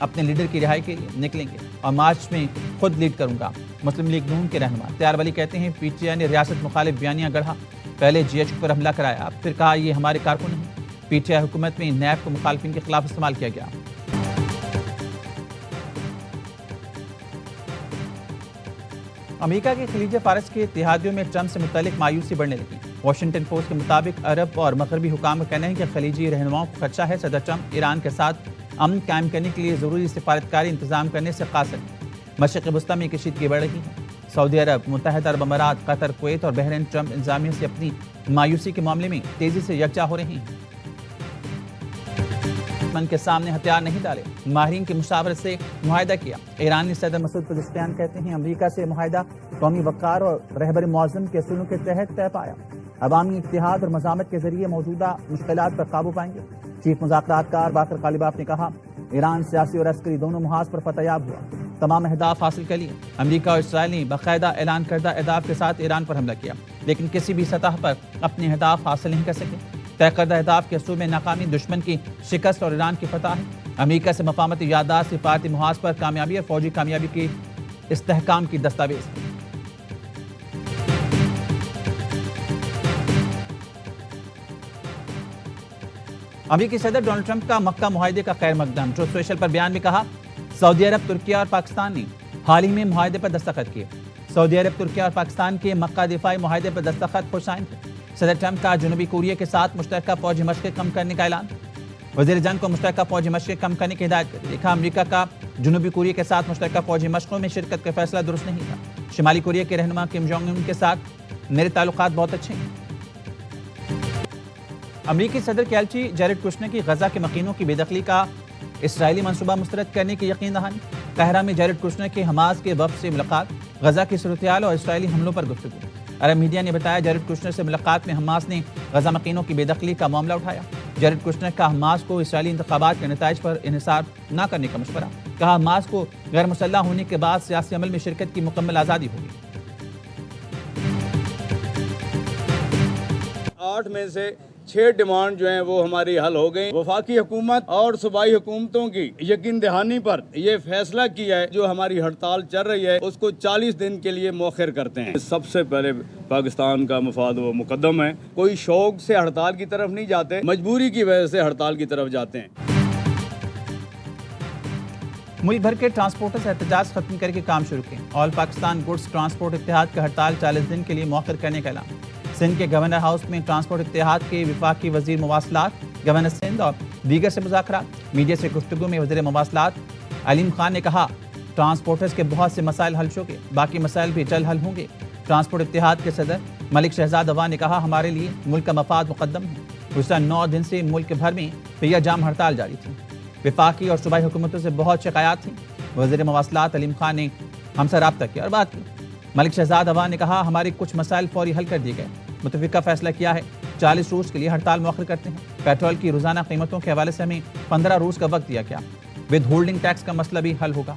اپنے لیڈر کی رہائی کے لیے نکلیں گے اور مارچ میں خود لیڈ کروں گا. مسلم لیگ نون کے رہنما اختیار ولی کہتے ہیں پی ٹی آئی نے ریاست مخالف بیانیہ گڑھا. پہلے جی ایچ پر حملہ کرایا, پھر کہا یہ ہمارے کارکن ہیں. پی ٹی آئی حکومت میں نیب کو مخالفین کے خلاف استعمال کیا گیا. امریکہ کے خلیج فارس کے اتحادیوں میں ٹرمپ سے متعلق مایوسی بڑھنے لگی. واشنگٹن پوسٹ کے مطابق عرب اور مغربی حکام کا کہنا ہے کہ خلیجی رہنماؤں کو خدشہ ہے صدر ٹرمپ ایران کے ساتھ امن قائم کرنے کے لیے ضروری سفارتکاری انتظام کرنے سے قاصر ہیں. مشرق وسطی میں کشیدگی بڑھ رہی ہے. سعودی عرب, متحدہ عرب امارات, قطر, کویت اور بحرین ٹرمپ انتظامیہ سے اپنی مایوسی کے معاملے میں تیزی سے یکجا ہو رہے ہیں. دشمن کے سامنے ہتھیار نہیں ڈالے, ماہرین کی مشاورت سے معاہدہ کیا. ایرانی صدر مسعود پزشکیان کہتے ہیں امریکہ سے معاہدہ قومی وقار اور رہبر معظم کے اصولوں کے تحت طے پایا. عوامی اتحاد اور مزاحمت کے ذریعے موجودہ مشکلات پر قابو پائیں گے. چیف مذاکرات کار باقر غالباف نے کہا ایران سیاسی اور عسکری دونوں محاذ پر فتح یاب ہوا, تمام اہداف حاصل کر لیے. امریکہ اور اسرائیل نے باقاعدہ اعلان کردہ اہداف کے ساتھ ایران پر حملہ کیا, لیکن کسی بھی سطح پر اپنے اہداف حاصل نہیں کر سکے. طے کردہ اہداف کے اصول میں ناکامی دشمن کی شکست اور ایران کی فتح ہے. امریکہ سے مفاہمتی یادداشت سفارتی محاذ پر کامیابی اور فوجی کامیابی کی استحکام کی دستاویز ہے. امریکی صدر ڈونلڈ ٹرمپ کا مکہ معاہدے کا خیر مقدم. ٹروتھ سوشل پر بیان میں کہا سعودی عرب, ترکیہ اور پاکستان نے حال ہی میں معاہدے پر دستخط کیے. سعودی عرب, ترکیہ اور پاکستان کے مکہ دفاعی معاہدے پر دستخط خوش آئند تھے. صدر ٹرمپ کا جنوبی کوریا کے ساتھ مشترکہ فوجی مشقیں کم کرنے کا اعلان. وزیر جنگ کو مشترکہ فوجی مشقیں کم کرنے کی ہدایت کر دی. لکھا امریکہ کا جنوبی کوریا کے ساتھ مشترکہ فوجی مشقوں میں شرکت کا فیصلہ درست نہیں تھا. شمالی کوریا کے رہنما کم جونگ ان کے ساتھ میرے تعلقات بہت اچھے ہیں. امریکی صدر کے ایلچی جیرڈ کشنر کی غزہ کے مکینوں کی بے دخلی کا اسرائیلی منصوبہ مسترد کرنے کی یقین دہانی. قاہرہ میں جیرڈ کشنر کے حماس کے وفد سے ملاقات, غزہ کی صورتحال اور اسرائیلی حملوں پر گفتگو. عرب میڈیا نے بتایا جیرڈ کشنر سے ملاقات میں حماس نے غزہ مکینوں کی بے دخلی کا معاملہ اٹھایا. جیرڈ کشنر کا حماس کو اسرائیلی انتخابات کے نتائج پر انحصار نہ کرنے کا مشورہ. کہا حماس کو غیر مسلح ہونے کے بعد سیاسی عمل میں شرکت کی مکمل آزادی ہوگی. 8 میں سے 6 ڈیمانڈ جو ہیں وہ ہماری حل ہو گئی. وفاقی حکومت اور صوبائی حکومتوں کی یقین دہانی پر یہ فیصلہ کیا ہے جو ہماری ہڑتال چل رہی ہے اس کو 40 دن کے لیے مؤخر کرتے ہیں. سب سے پہلے پاکستان کا مفاد و مقدم ہے. کوئی شوق سے ہڑتال کی طرف نہیں جاتے, مجبوری کی وجہ سے ہڑتال کی طرف جاتے ہیں. ملک بھر کے ٹرانسپورٹرز احتجاج ختم کر کے کام شروع کیں. آل پاکستان گڈز ٹرانسپورٹ اتحاد کا ہڑتال 40 دن کے لیے مؤخر کرنے کا اعلان. سندھ کے گورنر ہاؤس میں ٹرانسپورٹ اتحاد کے وفاقی وزیر مواصلات, گورنر سندھ اور دیگر سے مذاکرات. میڈیا سے گفتگو میں وزیر مواصلات علیم خان نے کہا ٹرانسپورٹرز کے بہت سے مسائل حل ہو گئے, باقی مسائل بھی جلد حل ہوں گے. ٹرانسپورٹ اتحاد کے صدر ملک شہزاد عوان نے کہا ہمارے لیے ملک کا مفاد مقدم ہے. گزشتہ 9 دن سے ملک بھر میں پہیہ جام ہڑتال جاری تھی. وفاقی اور صوبائی حکومتوں سے بہت شکایات تھیں. وزیر مواصلات علیم خان نے ہم سے رابطہ کیا اور بات کی. ملک شہزاد عوان نے کہا ہمارے کچھ مسائل فوری حل کر دیے گئے. متفقہ فیصلہ کیا ہے 40 روز کے لیے ہڑتال مؤخر کرتے ہیں. پیٹرول کی روزانہ قیمتوں کے حوالے سے ہمیں 15 روز کا وقت دیا گیا. ود ہولڈنگ ٹیکس کا مسئلہ بھی حل ہوگا.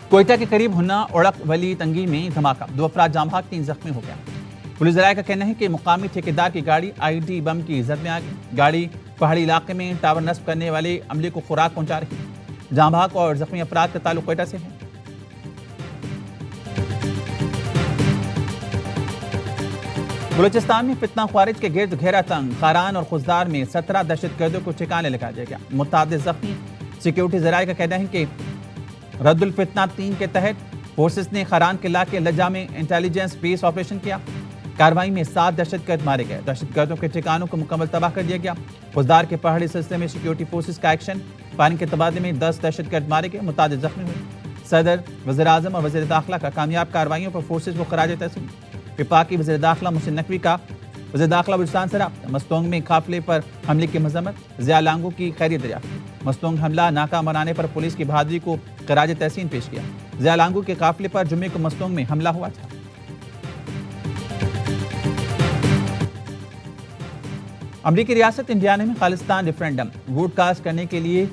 کوئٹہ کے قریب ہنہ اڑق ولی تنگی میں دھماکہ, 2 افراد جاں بحق 3 زخمی ہو گیا. پولیس ذرائع کا کہنا ہے کہ مقامی ٹھیکیدار کی گاڑی آئی ڈی بم کی زد میں آ گئی. گاڑی پہاڑی علاقے میں ٹاور نصب کرنے والے عملے کو خوراک پہنچا رہی ہے. جاں بحق اور زخمی افراد کا تعلق کوئٹہ سے ہے. بلوچستان میں فتنہ خوارج کے گرد گھیرا تنگ, خاران اور خزدار میں 17 دہشت گردوں کو ٹھکانے لگا دیا گیا. متعدد زخمی. سیکیورٹی ذرائع کا کہنا ہے کہ رد الفتنہ 3 کے تحت فورسز نے خاران کے علاقے لجا میں انٹیلیجنس بیس آپریشن کیا. کارروائی میں 7 دہشت گرد مارے گئے. دہشت گردوں کے ٹھکانوں کو مکمل تباہ کر دیا گیا. خزدار کے پہاڑی سلسلے میں سیکیورٹی فورسز کا ایکشن, پانی کے تبادلے میں 10 دہشت گرد مارے گئے, متعدد زخمی ہوئے. صدر, وزیر اعظم اور وزیر داخلہ کا کامیاب کارروائیوں پر فورسز کو خراج تحسین. وفاقی وزیر داخلہ محسن نقوی کا وزیر داخلہ بلوچستان سے رابطہ. مستونگ میں قافلے پر حملے کی مذمت, ضیاء لانگو کی خیریت دریافت. مستونگ حملہ ناکام بنانے پر پولیس کی بہادری کو خراج تحسین پیش کیا. ضیاء لانگو کے قافلے پر جمعے کو مستونگ میں حملہ ہوا تھا. امریکی ریاست انڈیانا میں خالصتان ریفرینڈم ووٹ کاسٹ کرنے کے لیے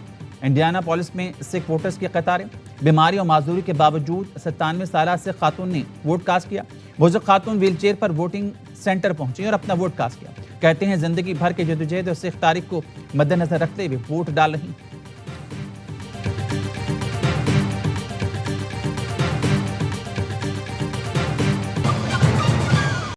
انڈیانا پولیس میں سکھ ووٹرز کی قطاریں. بیماری اور معذوری کے باوجود 97 سالہ سکھ خاتون نے ووٹ کاسٹ کیا. بزرگ خاتون ویل چیئر پر ووٹنگ سینٹر پہنچی اور اپنا ووٹ کاسٹ کیا. کہتے ہیں زندگی بھر کے جدوجہد اور سکھ تاریخ کو مد نظر رکھتے ہوئے ووٹ ڈال رہی ہیں۔